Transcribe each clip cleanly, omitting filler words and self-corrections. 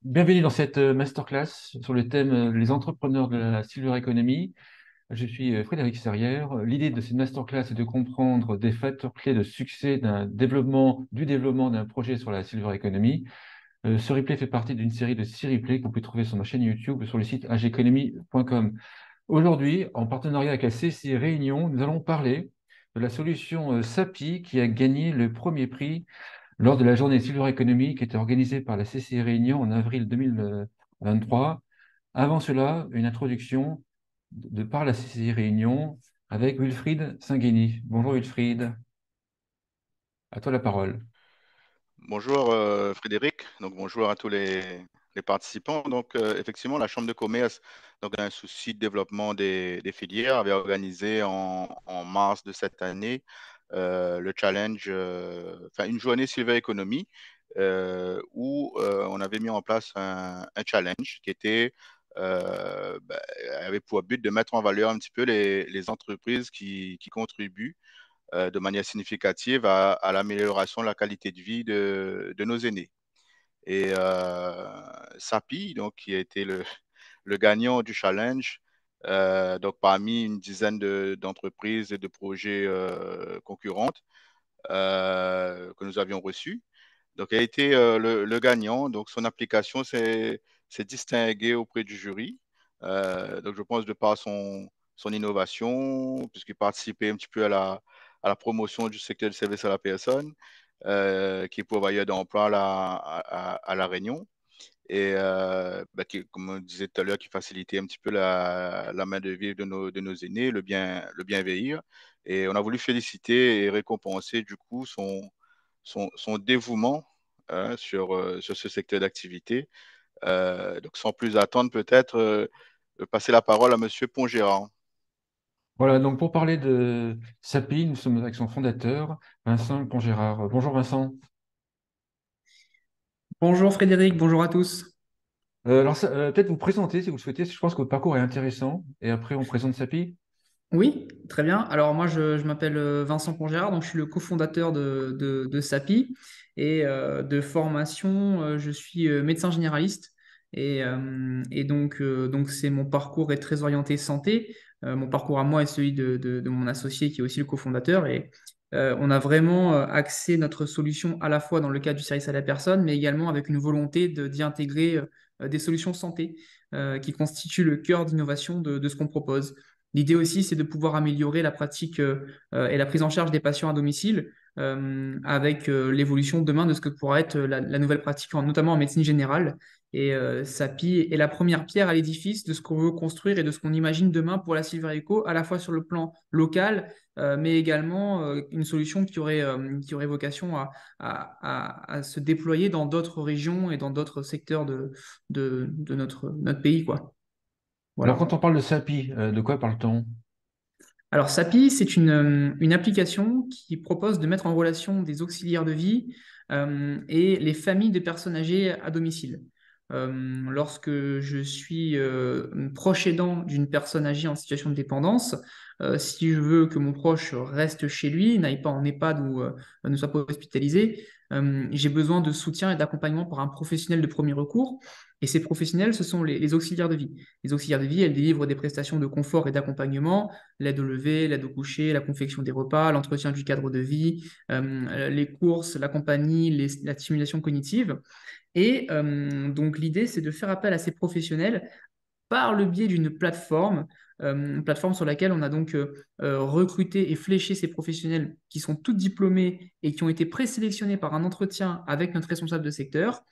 Bienvenue dans cette masterclass sur le thème les entrepreneurs de la Silver Economy. Je suis Frédéric Serrière. L'idée de cette masterclass est de comprendre des facteurs clés de succès du développement d'un projet sur la Silver Economy. Ce replay fait partie d'une série de 6 replays que vous pouvez trouver sur ma chaîne YouTube sur le site ageconomy.com. Aujourd'hui, en partenariat avec la CCI Réunion, nous allons parler de la solution SAPI qui a gagné le premier prix lors de la journée Silver Economy qui était organisée par la CCI Réunion en avril 2023. Avant cela, une introduction par la CCI Réunion avec Wilfried Singheni. Bonjour Wilfried, à toi la parole. Bonjour Frédéric, donc bonjour à tous les participants. Donc effectivement, la Chambre de commerce, donc dans un souci de développement des filières, avait organisé en mars de cette année le challenge, enfin une journée Silver Economy où on avait mis en place un challenge qui était avait pour but de mettre en valeur un petit peu les entreprises qui contribuent de manière significative à l'amélioration de la qualité de vie de nos aînés. Et SAPI, donc, qui a été le gagnant du challenge, donc parmi une dizaine d'entreprises et de projets concurrentes que nous avions reçus. Donc, il a été le gagnant. Donc, son application s'est distinguée auprès du jury. Donc, je pense de par son innovation, puisqu'il participait un petit peu à la promotion du secteur du service à la personne, qui est pourvoyeur d'emploi à La Réunion. Et comme on disait tout à l'heure, qui facilitait un petit peu la main de vivre de nos aînés, le bien vieillir. Et on a voulu féliciter et récompenser du coup son dévouement sur ce secteur d'activité. Donc, sans plus attendre, peut-être passer la parole à Monsieur Pongérand. Voilà, donc pour parler de SAPI, nous sommes avec son fondateur, Vincent Congérard. Bonjour Vincent. Bonjour Frédéric, bonjour à tous. Peut-être vous présenter si vous le souhaitez, je pense que votre parcours est intéressant, et après on présente SAPI. Oui, très bien. Alors moi je m'appelle Vincent Pongérard, donc je suis le cofondateur de SAPI et de formation, je suis médecin généraliste et donc c'est mon parcours est très orienté santé. Mon parcours à moi est celui de mon associé qui est aussi le cofondateur et on a vraiment axé notre solution à la fois dans le cadre du service à la personne, mais également avec une volonté d'y intégrer des solutions santé qui constituent le cœur d'innovation de ce qu'on propose. L'idée aussi, c'est de pouvoir améliorer la pratique et la prise en charge des patients à domicile avec l'évolution demain de ce que pourra être la nouvelle pratique, notamment en médecine générale. Et SAPI est la première pierre à l'édifice de ce qu'on veut construire et de ce qu'on imagine demain pour la Silver Eco, à la fois sur le plan local, mais également une solution qui aurait vocation à se déployer dans d'autres régions et dans d'autres secteurs de notre pays, quoi. Alors Voilà. quand on parle de SAPI, de quoi parle-t-on? Alors, SAPI, c'est une application qui propose de mettre en relation des auxiliaires de vie et les familles de personnes âgées à domicile. Lorsque je suis proche aidant d'une personne âgée en situation de dépendance, si je veux que mon proche reste chez lui, n'aille pas en EHPAD ou ne soit pas hospitalisé, j'ai besoin de soutien et d'accompagnement par un professionnel de premier recours. Et ces professionnels, ce sont les auxiliaires de vie. Les auxiliaires de vie, elles délivrent des prestations de confort et d'accompagnement, l'aide au lever, l'aide au coucher, la confection des repas, l'entretien du cadre de vie, les courses, la compagnie, la stimulation cognitive. Et donc l'idée, c'est de faire appel à ces professionnels par le biais d'une plateforme, une plateforme sur laquelle on a donc recruté et fléché ces professionnels qui sont tous diplômés et qui ont été présélectionnés par un entretien avec notre responsable de secteur.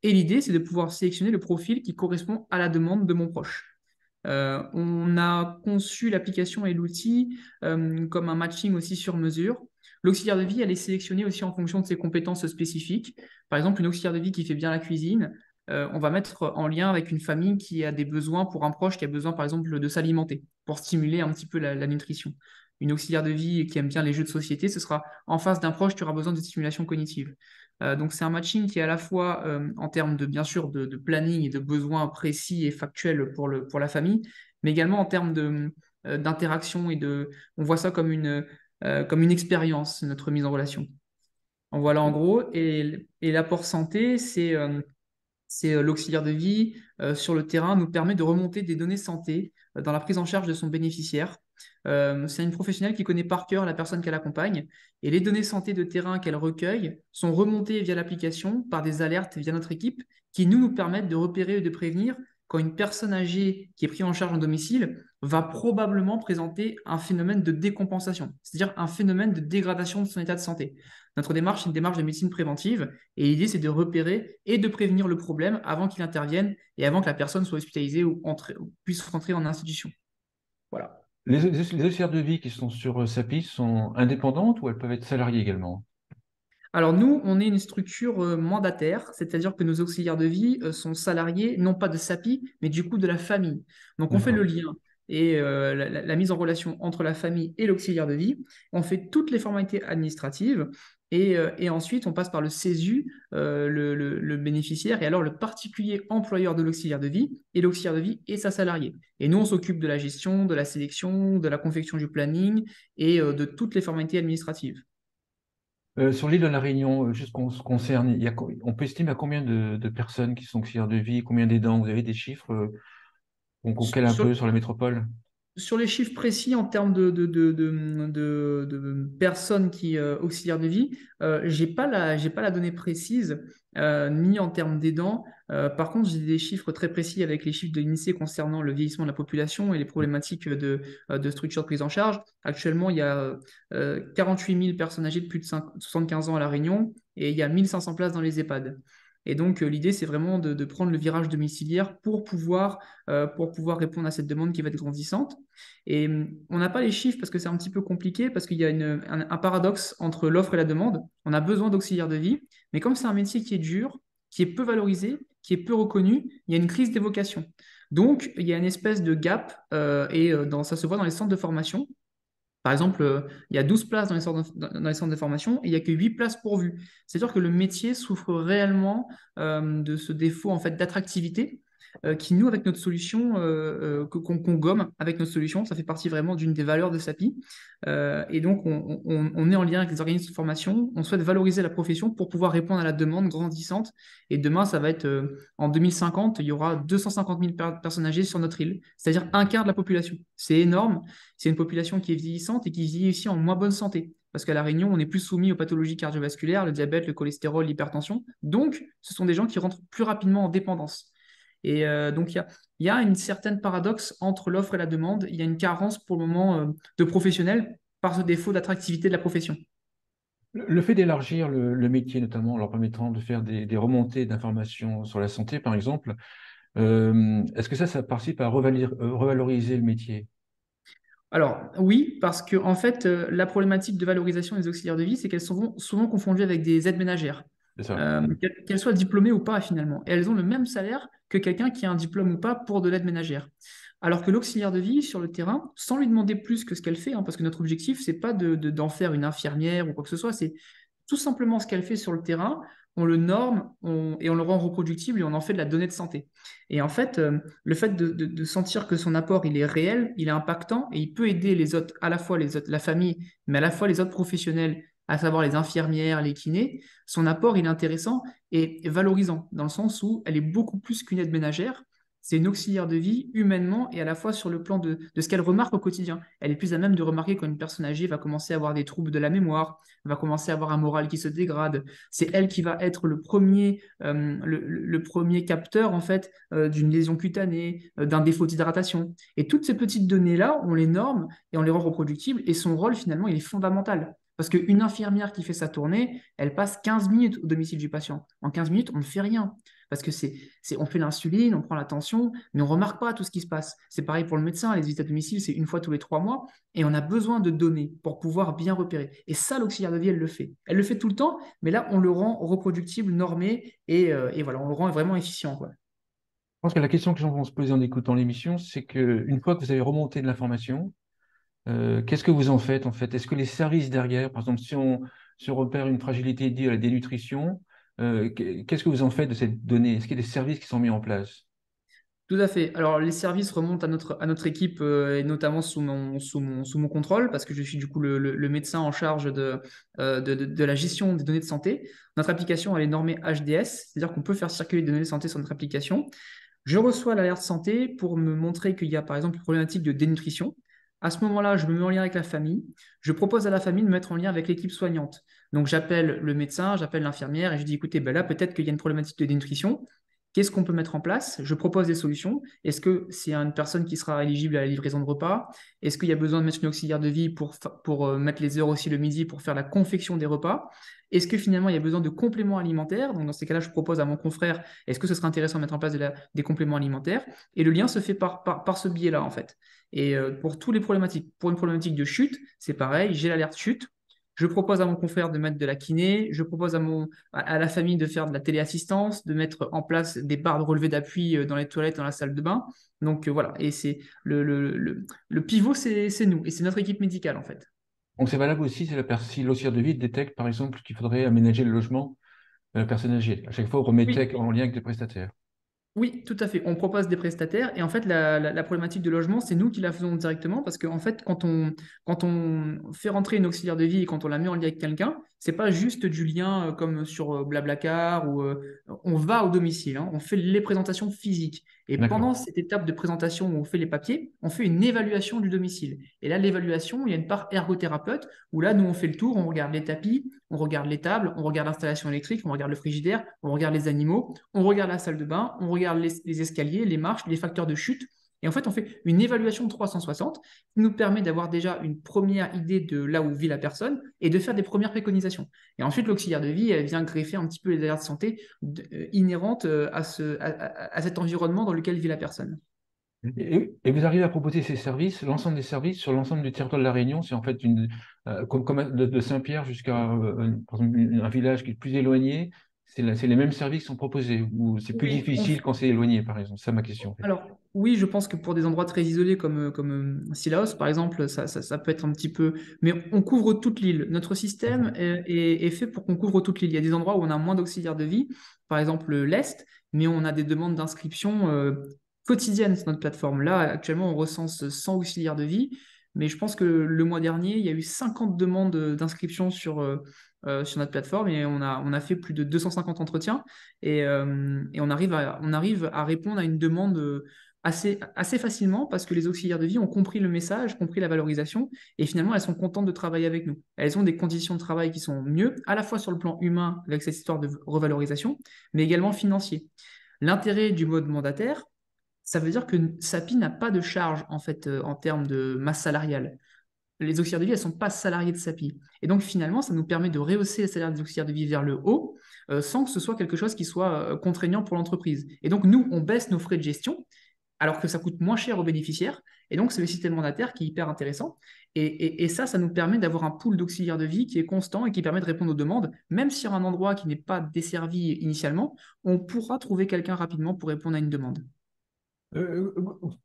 Et l'idée, c'est de pouvoir sélectionner le profil qui correspond à la demande de mon proche. On a conçu l'application et l'outil comme un matching aussi sur mesure. L'auxiliaire de vie, elle est sélectionnée aussi en fonction de ses compétences spécifiques. Par exemple, une auxiliaire de vie qui fait bien la cuisine, on va mettre en lien avec une famille qui a des besoins pour un proche qui a besoin, par exemple, de s'alimenter pour stimuler un petit peu la nutrition. Une auxiliaire de vie qui aime bien les jeux de société, ce sera en face d'un proche qui aura besoin de stimulation cognitive. Donc c'est un matching qui est à la fois en termes de bien sûr de planning et de besoins précis et factuels pour la famille, mais également en termes d'interaction on voit ça comme une expérience, notre mise en relation. En voilà en gros. Et l'apport santé, c'est l'auxiliaire de vie sur le terrain nous permet de remonter des données santé dans la prise en charge de son bénéficiaire. C'est une professionnelle qui connaît par cœur la personne qu'elle accompagne et les données santé de terrain qu'elle recueille sont remontées via l'application par des alertes via notre équipe qui nous permettent de repérer et de prévenir quand une personne âgée qui est prise en charge en domicile va probablement présenter un phénomène de décompensation, c'est-à-dire un phénomène de dégradation de son état de santé. Notre démarche est une démarche de médecine préventive et l'idée, c'est de repérer et de prévenir le problème avant qu'il intervienne et avant que la personne soit hospitalisée ou puisse rentrer en institution. Voilà. Les auxiliaires de vie qui sont sur SAPI sont indépendantes ou elles peuvent être salariées également? Alors nous, on est une structure mandataire, c'est-à-dire que nos auxiliaires de vie sont salariés, non pas de SAPI, mais du coup de la famille. Donc on fait le D'accord. lien et la mise en relation entre la famille et l'auxiliaire de vie. On fait toutes les formalités administratives et ensuite on passe par le CESU, le bénéficiaire, et alors le particulier employeur de l'auxiliaire de vie et l'auxiliaire de vie et sa salariée. Et nous, on s'occupe de la gestion, de la sélection, de la confection du planning et de toutes les formalités administratives. Sur l'île de la Réunion, juste qu'on se concerne, on peut estimer à combien de personnes qui sont auxiliaires de vie, combien d'aidants? Vous avez des chiffres qu'on cale un Sur, peu sur la métropole? Sur les chiffres précis en termes de personnes qui auxiliaires de vie, j'ai pas la donnée précise, ni en termes d'aidants. Par contre, j'ai des chiffres très précis avec les chiffres de l'INSEE concernant le vieillissement de la population et les problématiques de structure de prise en charge. Actuellement, il y a 48 000 personnes âgées de plus de 75 ans à La Réunion et il y a 1500 places dans les EHPAD. Et donc, l'idée, c'est vraiment de prendre le virage domiciliaire pour pouvoir répondre à cette demande qui va être grandissante. Et on n'a pas les chiffres parce que c'est un petit peu compliqué, parce qu'il y a un paradoxe entre l'offre et la demande. On a besoin d'auxiliaires de vie, mais comme c'est un métier qui est dur, qui est peu valorisé, qui est peu reconnu, il y a une crise des vocations. Donc, il y a une espèce de gap, ça se voit dans les centres de formation. Par exemple, il y a 12 places dans les centres de formation et il n'y a que 8 places pourvues. C'est-à-dire que le métier souffre réellement de ce défaut en fait, d'attractivité qui, nous, avec notre solution, qu'on gomme avec notre solution, ça fait partie vraiment d'une des valeurs de SAPI. Et donc, on est en lien avec les organismes de formation. On souhaite valoriser la profession pour pouvoir répondre à la demande grandissante. Et demain, ça va être en 2050, il y aura 250 000 personnes âgées sur notre île, c'est-à-dire un quart de la population. C'est énorme. C'est une population qui est vieillissante et qui vieillit aussi en moins bonne santé. Parce qu'à La Réunion, on est plus soumis aux pathologies cardiovasculaires, le diabète, le cholestérol, l'hypertension. Donc, ce sont des gens qui rentrent plus rapidement en dépendance. Et donc, il y a une certaine paradoxe entre l'offre et la demande. Il y a une carence pour le moment de professionnels par ce défaut d'attractivité de la profession. Le fait d'élargir le métier, notamment en leur permettant de faire des remontées d'informations sur la santé, par exemple, est-ce que ça participe à revaloriser le métier? Alors, oui, parce que en fait, la problématique de valorisation des auxiliaires de vie, c'est qu'elles sont souvent confondues avec des aides ménagères, C'est ça. qu'elles soient diplômées ou pas finalement. Et elles ont le même salaire que quelqu'un qui a un diplôme ou pas pour de l'aide ménagère. Alors que l'auxiliaire de vie sur le terrain, sans lui demander plus que ce qu'elle fait, hein, parce que notre objectif, c'est pas d'en faire une infirmière ou quoi que ce soit, c'est tout simplement ce qu'elle fait sur le terrain, on le norme et on le rend reproductible et on en fait de la donnée de santé. Et en fait, le fait de sentir que son apport, il est réel, il est impactant et il peut aider les autres, à la fois les autres, la famille, mais à la fois les autres professionnels, à savoir les infirmières, les kinés, son apport, il est intéressant et valorisant, dans le sens où elle est beaucoup plus qu'une aide ménagère. C'est une auxiliaire de vie humainement et à la fois sur le plan de ce qu'elle remarque au quotidien. Elle est plus à même de remarquer quand une personne âgée va commencer à avoir des troubles de la mémoire, va commencer à avoir un moral qui se dégrade. C'est elle qui va être le premier capteur en fait d'une lésion cutanée, d'un défaut d'hydratation. Et toutes ces petites données-là, on les norme et on les rend reproductibles. Et son rôle finalement, il est fondamental. Parce qu'une infirmière qui fait sa tournée, elle passe 15 minutes au domicile du patient. En 15 minutes, on ne fait rien. Parce que on fait l'insuline, on prend la tension, mais on ne remarque pas tout ce qui se passe. C'est pareil pour le médecin, les visites à domicile, c'est une fois tous les 3 mois, et on a besoin de données pour pouvoir bien repérer. Et ça, l'auxiliaire de vie, elle le fait. Elle le fait tout le temps, mais là, on le rend reproductible, normé, et voilà, on le rend vraiment efficient, quoi. Je pense que la question que les gens vont se poser en écoutant l'émission, c'est qu'une fois que vous avez remonté de l'information, qu'est-ce que vous en faites en fait? Est-ce que les services derrière, par exemple, si on repère une fragilité liée à la dénutrition, qu'est-ce que vous en faites de cette donnée? Est-ce qu'il y a des services qui sont mis en place? Tout à fait. Alors, les services remontent à notre équipe et notamment sous mon contrôle parce que je suis du coup le médecin en charge de la gestion des données de santé. Notre application, elle est normée HDS, c'est-à-dire qu'on peut faire circuler des données de santé sur notre application. Je reçois l'alerte santé pour me montrer qu'il y a par exemple une problématique de dénutrition. À ce moment-là, je me mets en lien avec la famille. Je propose à la famille de me mettre en lien avec l'équipe soignante. Donc, j'appelle le médecin, j'appelle l'infirmière et je dis, écoutez, ben là, peut-être qu'il y a une problématique de dénutrition. Qu'est-ce qu'on peut mettre en place? Je propose des solutions. Est-ce que c'est une personne qui sera éligible à la livraison de repas? Est-ce qu'il y a besoin de mettre une auxiliaire de vie pour mettre les heures aussi le midi pour faire la confection des repas? Est-ce que finalement il y a besoin de compléments alimentaires? Donc dans ces cas-là, je propose à mon confrère, est-ce que ce serait intéressant de mettre en place des compléments alimentaires? Et le lien se fait par ce biais-là en fait. Et pour toutes les problématiques, pour une problématique de chute, c'est pareil, j'ai l'alerte chute. Je propose à mon confrère de mettre de la kiné, je propose à la famille de faire de la téléassistance, de mettre en place des barres de relevé d'appui dans les toilettes, dans la salle de bain. Donc voilà, et c'est le pivot, c'est nous, et c'est notre équipe médicale en fait. Donc c'est valable aussi si l'auxiliaire de vie détecte, par exemple, qu'il faudrait aménager le logement de la personne âgée. À chaque fois, on remet Oui, tech en lien avec des prestataires. oui, tout à fait. On propose des prestataires et en fait, la problématique de logement, c'est nous qui la faisons directement parce qu'en fait, quand on fait rentrer une auxiliaire de vie et quand on la met en lien avec quelqu'un, c'est pas juste du lien comme sur Blablacar ou on va au domicile, hein, on fait les présentations physiques. Et pendant D'accord. cette étape de présentation où on fait les papiers, on fait une évaluation du domicile. Et là, l'évaluation, il y a une part ergothérapeute où là, nous, on fait le tour, on regarde les tapis, on regarde les tables, on regarde l'installation électrique, on regarde le frigidaire, on regarde les animaux, on regarde la salle de bain, on regarde les escaliers, les marches, les facteurs de chute. Et en fait, on fait une évaluation 360 qui nous permet d'avoir déjà une première idée de là où vit la personne et de faire des premières préconisations. Et ensuite, l'auxiliaire de vie, elle vient greffer un petit peu les alertes de santé inhérentes à cet environnement dans lequel vit la personne. Et vous arrivez à proposer ces services, l'ensemble des services sur l'ensemble du territoire de La Réunion, c'est en fait comme de Saint-Pierre jusqu'à par exemple, un village qui est plus éloigné, c'est les mêmes services qui sont proposés, ou c'est plus Oui, difficile quand c'est éloigné, par exemple. C'est ça ma question, en fait. alors, oui, je pense que pour des endroits très isolés comme Sillaos, par exemple, ça peut être un petit peu. Mais on couvre toute l'île. Notre système D'accord. est fait pour qu'on couvre toute l'île. Il y a des endroits où on a moins d'auxiliaires de vie, par exemple l'Est, mais on a des demandes d'inscription quotidiennes sur notre plateforme. Là, actuellement, on recense 100 auxiliaires de vie, mais je pense que le mois dernier, il y a eu 50 demandes d'inscription sur notre plateforme et on a fait plus de 250 entretiens. Et on arrive à répondre à une demande assez facilement parce que les auxiliaires de vie ont compris le message, compris la valorisation et finalement elles sont contentes de travailler avec nous. Elles ont des conditions de travail qui sont mieux, à la fois sur le plan humain avec cette histoire de revalorisation, mais également financier. L'intérêt du mode mandataire, ça veut dire que SAPI n'a pas de charge en fait en termes de masse salariale. Les auxiliaires de vie, elles ne sont pas salariées de SAPI. Et donc, finalement, ça nous permet de rehausser les salaires des auxiliaires de vie vers le haut sans que ce soit quelque chose qui soit contraignant pour l'entreprise. Et donc, nous, on baisse nos frais de gestion alors que ça coûte moins cher aux bénéficiaires. Et donc, c'est le système mandataire qui est hyper intéressant. Et ça nous permet d'avoir un pool d'auxiliaires de vie qui est constant et qui permet de répondre aux demandes. Même sur un endroit qui n'est pas desservi initialement, on pourra trouver quelqu'un rapidement pour répondre à une demande.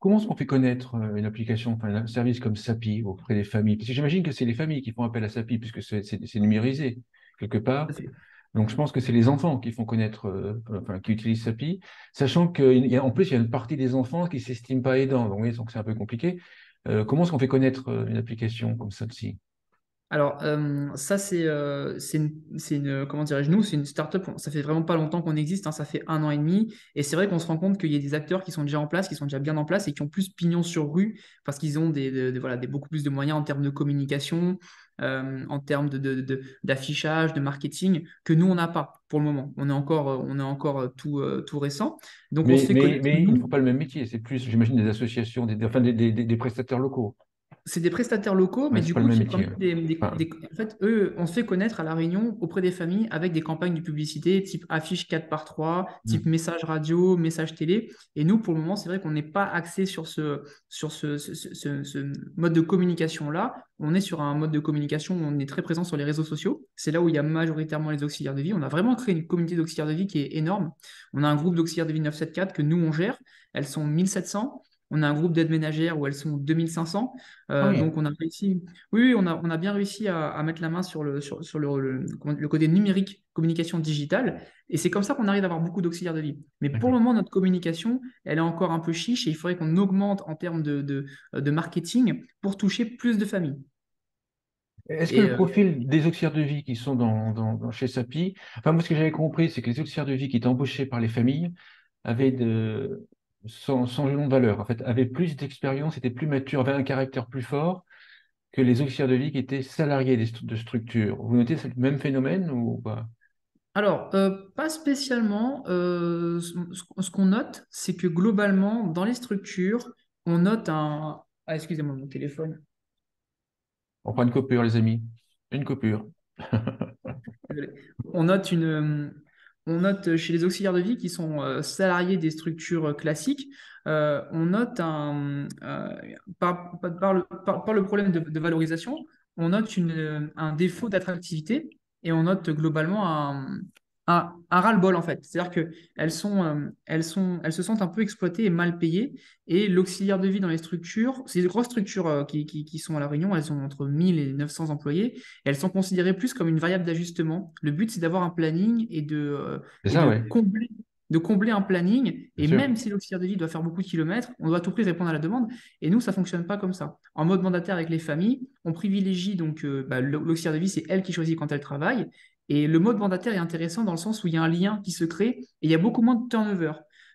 Comment est-ce qu'on fait connaître une application, enfin un service comme SAPI auprès des familles? Parce que j'imagine que c'est les familles qui font appel à SAPI, puisque c'est numérisé quelque part. Donc je pense que c'est les enfants qui font connaître, enfin qui utilisent SAPI, sachant qu'en plus il y a une partie des enfants qui ne s'estiment pas aidants, donc, oui, donc c'est un peu compliqué. Comment est-ce qu'on fait connaître une application comme celle-ci? Alors, ça, comment dirais-je, nous, c'est une startup, ça fait vraiment pas longtemps qu'on existe, hein, ça fait 1 an et demi, et c'est vrai qu'on se rend compte qu'il y a des acteurs qui sont déjà en place, qui sont déjà bien en place et qui ont plus pignon sur rue parce qu'ils ont voilà, beaucoup plus de moyens en termes de communication, en termes d'affichage, de marketing, que nous, on n'a pas pour le moment. On est encore tout récent. Donc, on se fait connaître, Mais ils ne font nous. pas le même métier, c'est plus, j'imagine, des associations, enfin des prestataires locaux. C'est des prestataires locaux, mais Ouais, c'est du pas le coup, même qui est quand métier. même Enfin, En fait, eux, on se fait connaître à La Réunion auprès des familles avec des campagnes de publicité type affiche 4x3, type hmm. message radio, message télé. Et nous, pour le moment, c'est vrai qu'on n'est pas axé sur ce mode de communication-là. On est sur un mode de communication où on est très présent sur les réseaux sociaux. C'est là où il y a majoritairement les auxiliaires de vie. On a vraiment créé une communauté d'auxiliaires de vie qui est énorme. On a un groupe d'auxiliaires de vie 974 que nous, on gère. Elles sont 1700. On a un groupe d'aides ménagères où elles sont 2500. Ah oui, Donc, on a réussi, oui, on a bien réussi à mettre la main sur le côté numérique, communication digitale. Et c'est comme ça qu'on arrive à avoir beaucoup d'auxiliaires de vie. Mais pour le d'accord. moment, notre communication, elle est encore un peu chiche et il faudrait qu'on augmente en termes de marketing pour toucher plus de familles. Est-ce que Et le profil des auxiliaires de vie qui sont chez SAPI, enfin moi ce que j'avais compris, c'est que les auxiliaires de vie qui étaient embauchés par les familles avaient sans jeu de valeur, en fait, avaient plus d'expérience, étaient plus matures, avaient un caractère plus fort que les auxiliaires de vie qui étaient salariés de structures. Vous notez ce même phénomène ou pas? alors, pas spécialement. Ce qu'on note, c'est que globalement, dans les structures, on note un... Ah, excusez-moi, mon téléphone. On prend une coupure, les amis. Une coupure. Désolé. On note on note chez les auxiliaires de vie qui sont salariés des structures classiques, on note par le problème de valorisation, on note un défaut d'attractivité et on note globalement un ras-le-bol en fait. C'est-à-dire elles se sentent un peu exploitées et mal payées. Et l'auxiliaire de vie dans les structures, ces grosses structures qui sont à La Réunion, elles ont entre 1000 et 900 employés. Et elles sont considérées plus comme une variable d'ajustement. Le but, c'est d'avoir un planning C'est et ça, oui, de combler un planning. bien Et sûr. même si l'auxiliaire de vie doit faire beaucoup de kilomètres, on doit à tout prix répondre à la demande. Et nous, ça ne fonctionne pas comme ça. En mode mandataire avec les familles, on privilégie donc l'auxiliaire de vie, c'est elle qui choisit quand elle travaille. Et le mode mandataire est intéressant dans le sens où il y a un lien qui se crée et il y a beaucoup moins de turnover.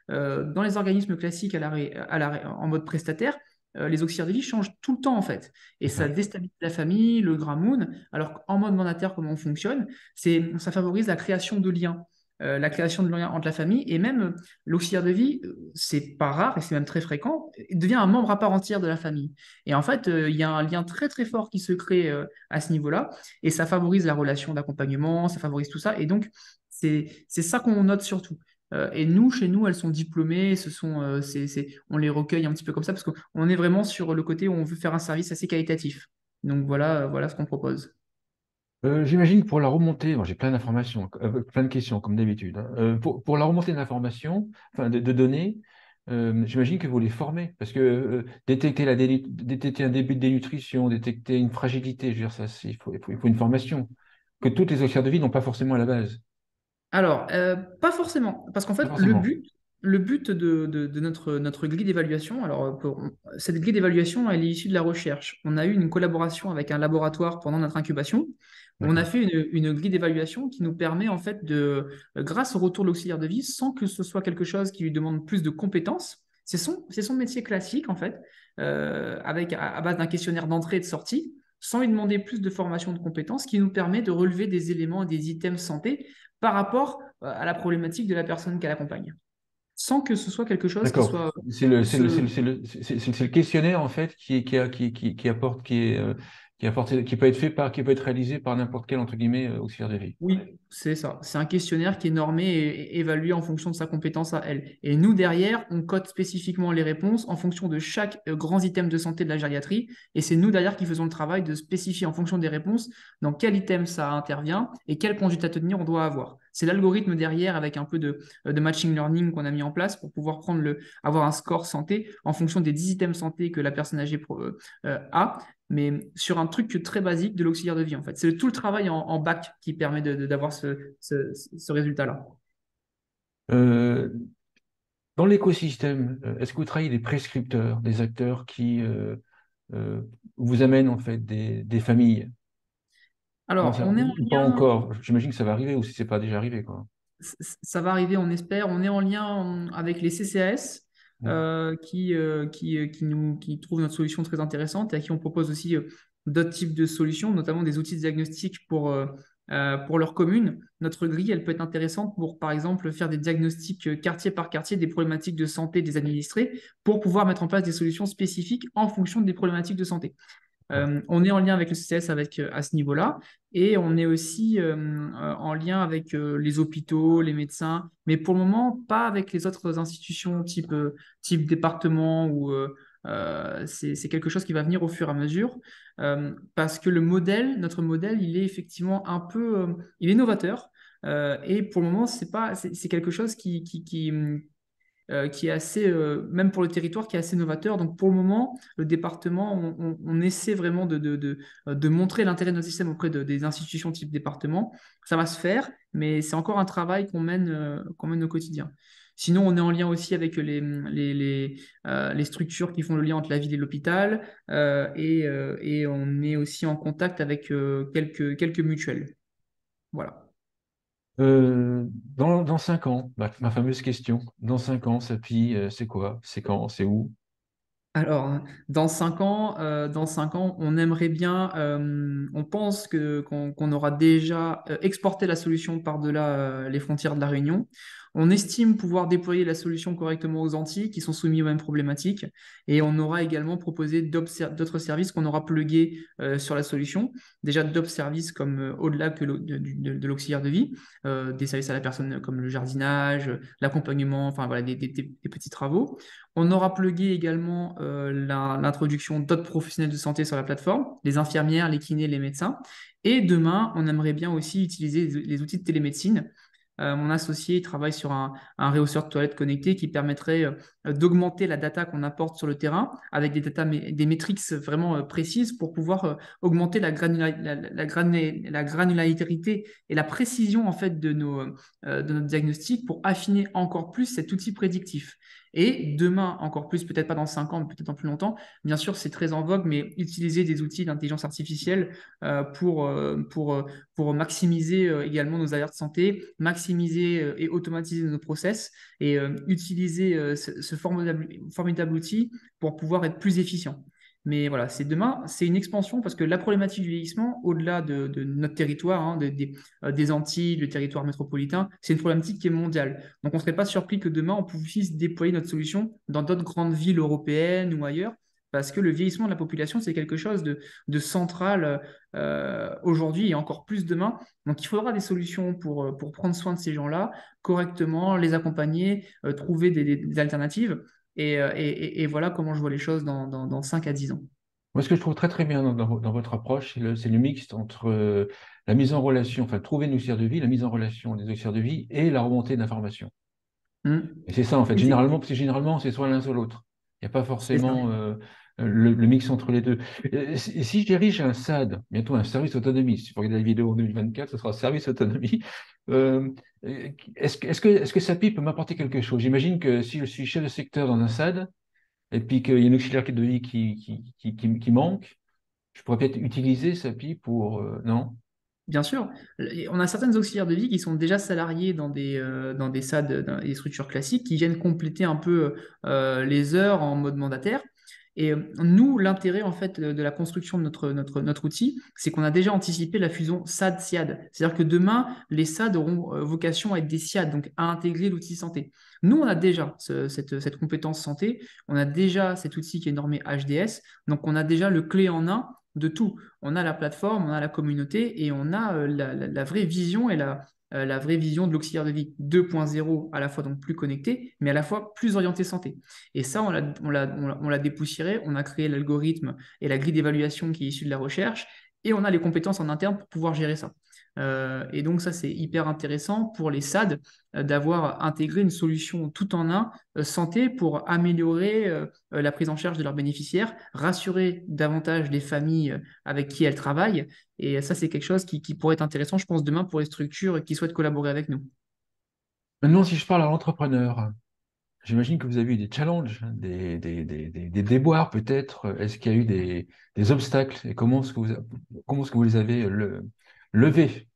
Dans les organismes classiques en mode prestataire, les auxiliaires de vie changent tout le temps en fait. Et ça D'accord. déstabilise la famille, le gramoun. Alors qu'en mode mandataire, comment on fonctionne, ça favorise la création de liens. La création de liens entre la famille et même l'auxiliaire de vie, c'est pas rare et c'est même très fréquent, devient un membre à part entière de la famille. Et en fait, il y a un lien très très fort qui se crée à ce niveau-là et ça favorise la relation d'accompagnement, ça favorise tout ça. Et donc, c'est ça qu'on note surtout. Et nous, chez nous, elles sont diplômées, on les recueille un petit peu comme ça, parce qu'on est vraiment sur le côté où on veut faire un service assez qualitatif. Donc voilà ce qu'on propose. J'imagine que pour la remontée, bon, j'ai plein d'informations, plein de questions comme d'habitude, hein. Pour la remontée d'informations, enfin de données, j'imagine que vous les formez parce que détecter un début de dénutrition, détecter une fragilité, je veux dire, il faut une formation que toutes les auxiliaires de vie n'ont pas forcément à la base. Alors, pas forcément, parce qu'en Pas fait, forcément. le but de notre grille d'évaluation, alors cette grille d'évaluation, elle est issue de la recherche. On a eu une collaboration avec un laboratoire pendant notre incubation. On a D'accord. fait une grille d'évaluation qui nous permet, en fait, grâce au retour de l'auxiliaire de vie, sans que ce soit quelque chose qui lui demande plus de compétences, c'est son métier classique, en fait, à base d'un questionnaire d'entrée et de sortie, sans lui demander plus de formation de compétences, qui nous permet de relever des éléments et des items santé par rapport à la problématique de la personne qu'elle accompagne, sans que ce soit quelque chose qui D'accord. soit C'est le questionnaire en fait qui apporte qui peut être qui peut être réalisé par n'importe quel entre guillemets auxiliaire de vie. Oui, c'est ça. C'est un questionnaire qui est normé et évalué en fonction de sa compétence à elle. Et nous, derrière, on code spécifiquement les réponses en fonction de chaque grand item de santé de la gériatrie. Et c'est nous, derrière, qui faisons le travail de spécifier en fonction des réponses dans quel item ça intervient et quelle conduite à tenir on doit avoir. C'est l'algorithme derrière avec un peu de machine learning qu'on a mis en place pour pouvoir avoir un score santé en fonction des 10 items santé que la personne âgée a, mais sur un truc très basique de l'auxiliaire de vie, en fait. C'est tout le travail en bac qui permet d'avoir ce résultat-là. Euh, Dans l'écosystème, est-ce que vous travaillez des prescripteurs, des acteurs qui euh, vous amènent en fait des familles? Comment Alors, ça? on est en Pas lien, encore. J'imagine que ça va arriver ou si c'est pas déjà arrivé, quoi. ça va arriver, on espère, on est en lien avec les CCAS Mm. qui trouvent notre solution très intéressante et à qui on propose aussi d'autres types de solutions, notamment des outils de diagnostic pour leur commune. Notre grille, elle peut être intéressante pour, par exemple, faire des diagnostics quartier par quartier des problématiques de santé des administrés pour pouvoir mettre en place des solutions spécifiques en fonction des problématiques de santé. On est en lien avec le CCS à ce niveau-là et on est aussi en lien avec les hôpitaux, les médecins, mais pour le moment, pas avec les autres institutions type département c'est quelque chose qui va venir au fur et à mesure parce que notre modèle, il est effectivement il est novateur et pour le moment, c'est pas, c'est quelque chose qui est assez, même pour le territoire, qui est assez novateur. Donc pour le moment, le département, on essaie vraiment de montrer l'intérêt de notre système auprès des institutions type département. Ça va se faire, mais c'est encore un travail qu'on mène au quotidien. Sinon, on est en lien aussi avec les structures qui font le lien entre la ville et l'hôpital, et on est aussi en contact avec quelques mutuelles. Voilà. Dans 5 ans, ma fameuse question, dans 5 ans, SAPI, c'est quoi? C'est quand? C'est où? Alors, dans 5 ans, on aimerait bien, on pense qu'on aura déjà exporté la solution par-delà les frontières de la Réunion. On estime pouvoir déployer la solution correctement aux Antilles, qui sont soumis aux mêmes problématiques. Et on aura également proposé d'autres services qu'on aura plugués sur la solution. Déjà d'autres services comme au-delà de l'auxiliaire de vie, des services à la personne comme le jardinage, l'accompagnement, enfin voilà, des petits travaux. On aura plugué également l'introduction d'autres professionnels de santé sur la plateforme, les infirmières, les kinés, les médecins. Et demain, on aimerait bien aussi utiliser les outils de télémédecine. Mon associé travaille sur un rehausseur de toilettes connecté qui permettrait d'augmenter la data qu'on apporte sur le terrain avec des métriques vraiment précises pour pouvoir augmenter la granularité et la précision en fait de notre diagnostic pour affiner encore plus cet outil prédictif. Et demain, encore plus, peut-être pas dans 5 ans, mais peut-être dans plus longtemps, bien sûr, c'est très en vogue, mais utiliser des outils d'intelligence artificielle pour maximiser également nos alertes santé, maximiser et automatiser nos process et utiliser ce formidable outil pour pouvoir être plus efficient. Mais voilà, c'est demain, c'est une expansion parce que la problématique du vieillissement, au-delà de notre territoire, hein, des Antilles, le territoire métropolitain, c'est une problématique qui est mondiale. Donc on ne serait pas surpris que demain, on puisse déployer notre solution dans d'autres grandes villes européennes ou ailleurs, parce que le vieillissement de la population, c'est quelque chose de central aujourd'hui et encore plus demain. Donc il faudra des solutions pour prendre soin de ces gens-là correctement, les accompagner, trouver des alternatives. Et voilà comment je vois les choses dans 5 à 10 ans. Moi, ce que je trouve très très bien dans votre approche, c'est le mixte entre la mise en relation, enfin trouver une auxiliaire de vie, la mise en relation des auxiliaires de vie et la remontée d'informations. Hmm. Et c'est ça, en fait. Oui, Généralement, parce que généralement, c'est soit l'un soit l'autre. Il n'y a pas c'est ça. forcément le mix entre les deux. Si je dirige un SAD, bientôt un service autonomie, si vous regardez la vidéo en 2024, ce sera service autonomie. Euh, est-ce que SAPI peut m'apporter quelque chose? J'imagine que si je suis chef de secteur dans un SAD, et puis qu'il y a une auxiliaire de vie qui manque, je pourrais peut-être utiliser SAPI pour... non? Bien sûr, on a certaines auxiliaires de vie qui sont déjà salariés dans des SAD, dans des structures classiques, qui viennent compléter un peu les heures en mode mandataire. Et nous, l'intérêt en fait de la construction de notre outil, c'est qu'on a déjà anticipé la fusion SAD-SIAD. C'est-à-dire que demain, les SAD auront vocation à être des SIAD, donc à intégrer l'outil santé. Nous, on a déjà cette compétence santé, on a déjà cet outil qui est normé HDS, donc on a déjà le clé en un de tout. On a la plateforme, on a la communauté et on a la vraie vision et la vraie vision de l'auxiliaire de vie 2.0, à la fois donc plus connecté, mais à la fois plus orienté santé. Et ça, on l'a dépoussiéré, on a créé l'algorithme et la grille d'évaluation qui est issue de la recherche, et on a les compétences en interne pour pouvoir gérer ça. Et donc ça, c'est hyper intéressant pour les SAD d'avoir intégré une solution tout en un santé pour améliorer la prise en charge de leurs bénéficiaires, rassurer davantage les familles avec qui elles travaillent. Et ça, c'est quelque chose qui pourrait être intéressant, je pense, demain pour les structures qui souhaitent collaborer avec nous. Maintenant, si je parle à l'entrepreneur, j'imagine que vous avez eu des challenges, hein, des déboires peut-être. Est-ce qu'il y a eu des obstacles et comment est-ce que vous les avez levés?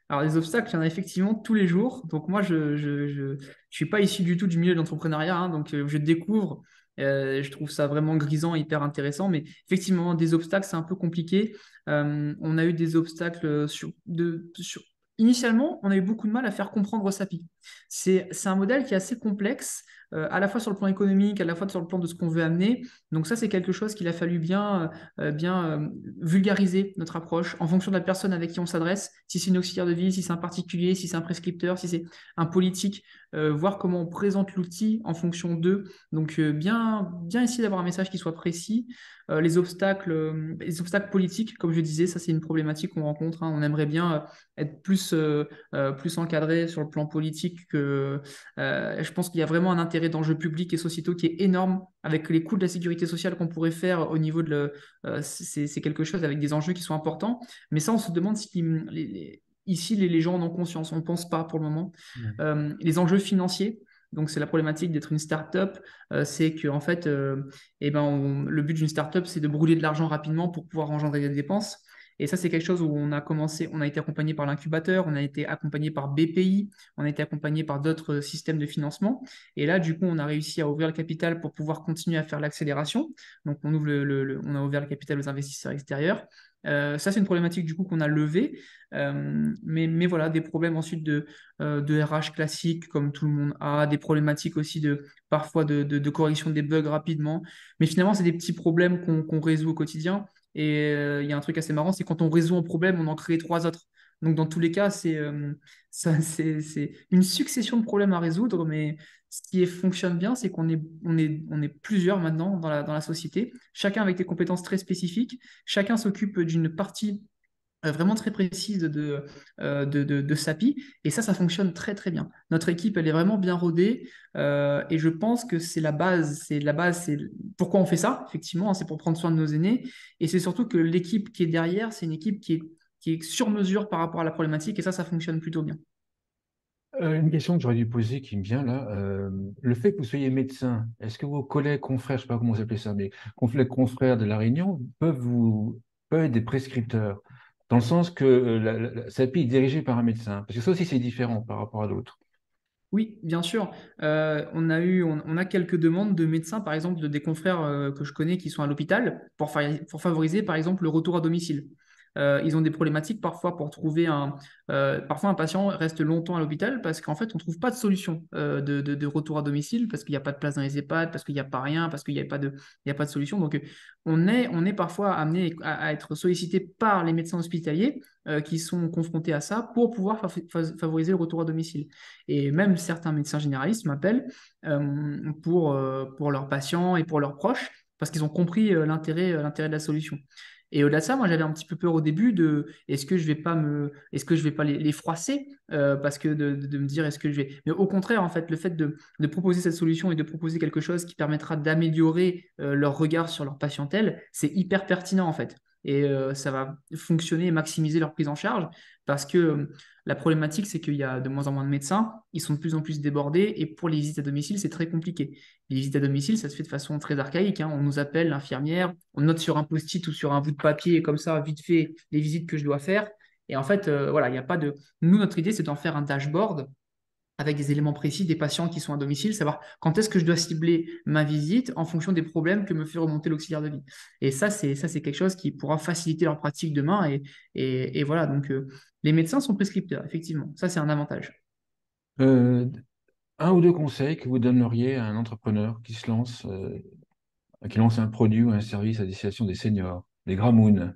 Alors, les obstacles, il y en a effectivement tous les jours. Donc, moi, je suis pas issu du tout du milieu de l'entrepreneuriat, hein, donc je découvre. Je trouve ça vraiment grisant, hyper intéressant. Mais effectivement, des obstacles, c'est un peu compliqué. On a eu des obstacles Initialement, on a eu beaucoup de mal à faire comprendre SAPI. C'est un modèle qui est assez complexe, à la fois sur le plan économique, à la fois sur le plan de ce qu'on veut amener. Donc ça, c'est quelque chose qu'il a fallu bien vulgariser notre approche en fonction de la personne avec qui on s'adresse, si c'est une auxiliaire de vie, si c'est un particulier, si c'est un prescripteur, si c'est un politique, voir comment on présente l'outil en fonction d'eux. Donc bien essayer d'avoir un message qui soit précis. Les obstacles politiques, comme je disais, ça c'est une problématique qu'on rencontre, hein. On aimerait bien être plus encadré sur le plan politique que je pense qu'il y a vraiment un intérêt d'enjeux publics et sociétaux qui est énorme avec les coûts de la sécurité sociale qu'on pourrait faire au niveau c'est quelque chose avec des enjeux qui sont importants. Mais ça, on se demande si ici les gens en ont conscience. On ne pense pas pour le moment. Les enjeux financiers. Donc, c'est la problématique d'être une start-up. C'est que, en fait, le but d'une start-up, c'est de brûler de l'argent rapidement pour pouvoir engendrer des dépenses. Et ça, c'est quelque chose où on a été accompagné par l'incubateur, on a été accompagné par BPI, on a été accompagné par d'autres systèmes de financement. Et là, du coup, on a réussi à ouvrir le capital pour pouvoir continuer à faire l'accélération. Donc, on a ouvert le capital aux investisseurs extérieurs. Ça, c'est une problématique du coup qu'on a levée. Mais voilà, des problèmes ensuite de RH classique, comme tout le monde a, des problématiques aussi parfois de correction des bugs rapidement. Mais finalement, c'est des petits problèmes qu'on résout au quotidien. Et il y a un truc assez marrant, c'est quand on résout un problème, on en crée 3 autres. Donc, dans tous les cas, c'est une succession de problèmes à résoudre, mais ce qui fonctionne bien, c'est qu'on est plusieurs maintenant dans la société, chacun avec des compétences très spécifiques, chacun s'occupe d'une partie vraiment très précise de SAPI, et ça fonctionne très très bien. Notre équipe, elle est vraiment bien rodée, et je pense que c'est c'est pourquoi on fait ça, effectivement, hein, c'est pour prendre soin de nos aînés, et c'est surtout que l'équipe qui est derrière, c'est une équipe qui est sur mesure par rapport à la problématique, et ça fonctionne plutôt bien. Une question que j'aurais dû poser qui me vient là. Le fait que vous soyez médecin, est-ce que vos collègues, confrères, je ne sais pas comment vous appelez ça, mais collègues, confrères de La Réunion peuvent être des prescripteurs, dans le sens que la SAPI est dirigée par un médecin? Parce que ça aussi, c'est différent par rapport à d'autres. Oui, bien sûr. On a quelques demandes de médecins, par exemple, des confrères que je connais qui sont à l'hôpital pour favoriser, par exemple, le retour à domicile. Ils ont des problématiques parfois pour trouver parfois un patient reste longtemps à l'hôpital parce qu'en fait, on ne trouve pas de solution de retour à domicile parce qu'il n'y a pas de place dans les EHPAD, parce qu'il n'y a pas rien, parce qu'il n'y a pas de solution. Donc, on est parfois amené à être sollicité par les médecins hospitaliers qui sont confrontés à ça pour pouvoir favoriser le retour à domicile. Et même certains médecins généralistes m'appellent pour leurs patients et pour leurs proches parce qu'ils ont compris l'intérêt de la solution. Et au-delà de ça, moi j'avais un petit peu peur au début de est-ce que je vais pas les froisser parce que de me dire est-ce que je vais. Mais au contraire, en fait, le fait de proposer cette solution et de proposer quelque chose qui permettra d'améliorer leur regard sur leur patientèle, c'est hyper pertinent en fait. Et ça va fonctionner et maximiser leur prise en charge parce que la problématique, c'est qu'il y a de moins en moins de médecins, ils sont de plus en plus débordés et pour les visites à domicile, c'est très compliqué. Les visites à domicile, ça se fait de façon très archaïque, hein. On nous appelle l'infirmière, on note sur un post-it ou sur un bout de papier comme ça, vite fait, les visites que je dois faire. Et en fait, voilà, il n'y a pas de. Nous, notre idée, c'est d'en faire un dashboard avec des éléments précis des patients qui sont à domicile, savoir quand est-ce que je dois cibler ma visite en fonction des problèmes que me fait remonter l'auxiliaire de vie. Et ça, c'est quelque chose qui pourra faciliter leur pratique demain. Et voilà, donc les médecins sont prescripteurs, effectivement. Ça, c'est un avantage. Euh, un ou deux conseils que vous donneriez à un entrepreneur qui lance un produit ou un service à destination des seniors, des Gramoun.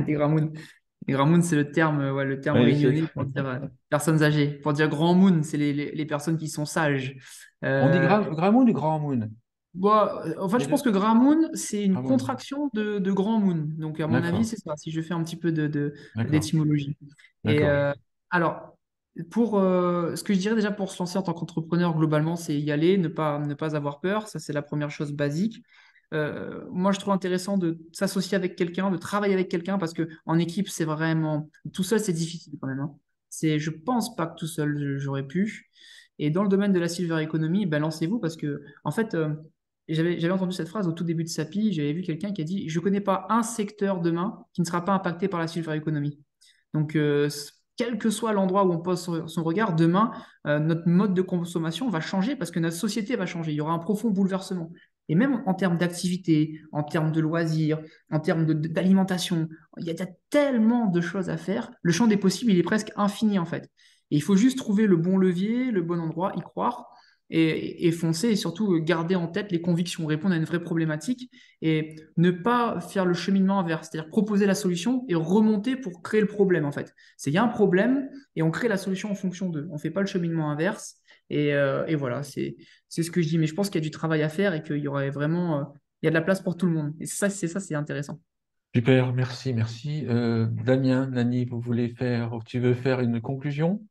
Des Gramoun. Les Gramoun, c'est le terme Oui, réunionnais pour dire personnes âgées. Pour dire Grand Moon, c'est les personnes qui sont sages. on dit Euh, Gramoun ou Grand Moon? Bon, en fait, Les je pense deux? que Grand Moon, c'est une Gramoun. contraction de Grand Moon. Donc, à mon avis, D'accord, c'est ça, si je fais un petit peu d'accord, d'étymologie. Et d'accord. alors, ce que je dirais déjà pour se lancer en tant qu'entrepreneur, globalement, c'est y aller, ne pas avoir peur. Ça, c'est la première chose basique. Moi, je trouve intéressant de s'associer avec quelqu'un, de travailler avec quelqu'un, parce que en équipe, c'est vraiment. Tout seul, c'est difficile quand même, hein. Je pense pas que tout seul, j'aurais pu. Et dans le domaine de la silver economy, ben, lancez-vous, parce que, en fait, j'avais entendu cette phrase au tout début de SAPI, j'avais vu quelqu'un qui a dit, je ne connais pas un secteur demain qui ne sera pas impacté par la silver economy. Donc, quel que soit l'endroit où on pose son regard, demain, notre mode de consommation va changer parce que notre société va changer. Il y aura un profond bouleversement. Et même en termes d'activité, en termes de loisirs, en termes d'alimentation, il y a tellement de choses à faire. Le champ des possibles, il est presque infini en fait. Et il faut juste trouver le bon levier, le bon endroit, y croire. et foncer et surtout garder en tête les convictions, répondre à une vraie problématique et ne pas faire le cheminement inverse, c'est-à-dire proposer la solution et remonter pour créer le problème en fait. Il y a un problème et on crée la solution en fonction d'eux. On ne fait pas le cheminement inverse et voilà, c'est ce que je dis. Mais je pense qu'il y a du travail à faire et qu'il y aurait vraiment il y a de la place pour tout le monde. Et c'est intéressant. Super, merci, merci. Damien, Nani, tu veux faire une conclusion?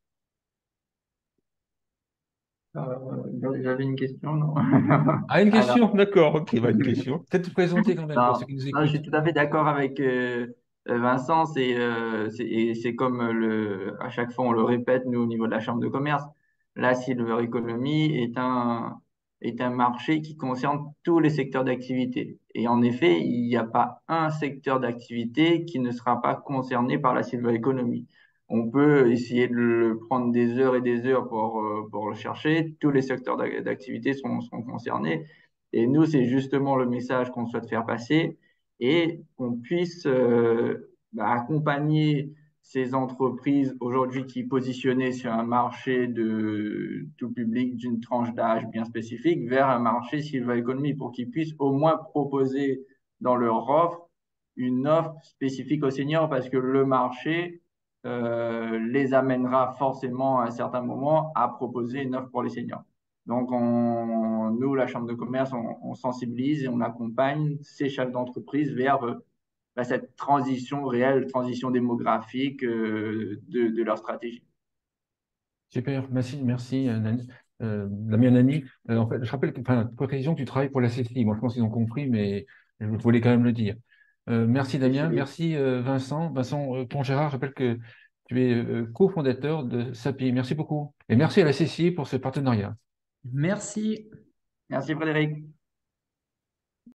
J'avais une question, non? Ah, une Alors, question, d'accord, ok, bah, une question. Peut-être te présenter quand même pour ceux non, qui nous non, je écoutent. suis tout à fait d'accord avec Vincent. Et c'est comme à chaque fois on le répète, nous, au niveau de la Chambre de commerce, la silver economy est un marché qui concerne tous les secteurs d'activité. Et en effet, il n'y a pas un secteur d'activité qui ne sera pas concerné par la silver economy. On peut essayer de le prendre des heures et des heures pour le chercher. Tous les secteurs d'activité sont concernés. Et nous, c'est justement le message qu'on souhaite faire passer et qu'on puisse accompagner ces entreprises aujourd'hui qui positionnées sur un marché de tout public d'une tranche d'âge bien spécifique vers un marché silver economy pour qu'ils puissent au moins proposer dans leur offre une offre spécifique aux seniors parce que le marché les amènera forcément à un certain moment à proposer une offre pour les seniors. Donc, nous, la Chambre de commerce, on sensibilise et on accompagne ces chefs d'entreprise vers cette transition réelle, transition démographique de leur stratégie. Super, merci, merci, Damien, Nani. En fait, je rappelle que, enfin, précision que tu travailles pour la CCI. Moi, je pense qu'ils ont compris, mais je voulais quand même le dire. Merci, Damien. Et Merci, Vincent. Vincent Pongérard, je rappelle que tu es cofondateur de SAPI. Merci beaucoup. Et merci à la CCI pour ce partenariat. Merci. merci Frédéric.